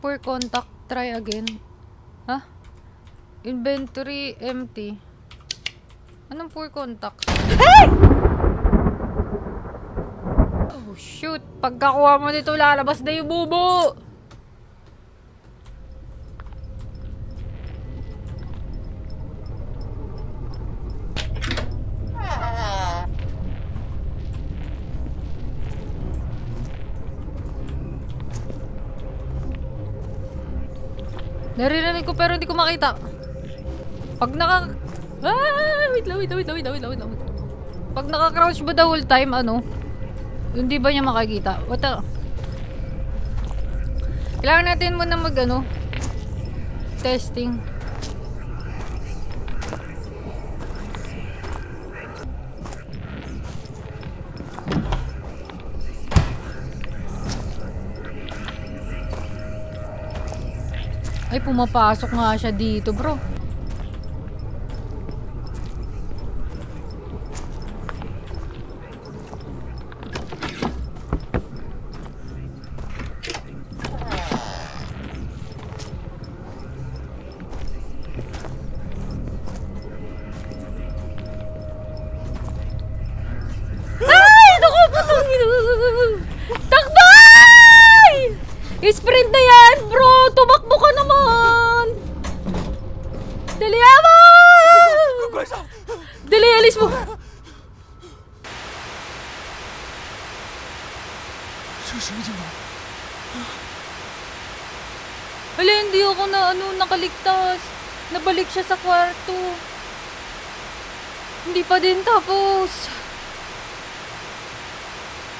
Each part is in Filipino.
Poor contact. Try again. Ha? Inventory empty. Anong poor contact? Hey! Oh shoot. Pagkakuha mo nito, lalabas na yung bubo. Naririnig ko pero hindi ko makita. Pag naka... wait lang. Pag naka-crouch ba the whole time, ano? Hindi ba niya makikita? What the... Kailangan natin muna mag, ano? Testing. Ay, pumapasok nga siya dito, bro. Ay! Naku! Takbay! Sprint na yan, bro! Tumakbo ka naman! Dali, ama! Dali, alis mo! Hala, hindi ako nakaligtas. Nabalik siya sa kwarto. Hindi pa din tapos.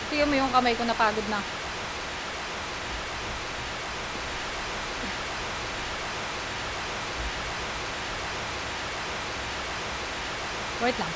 Tingnan mo yung kamay ko, napagod na. Wait lang.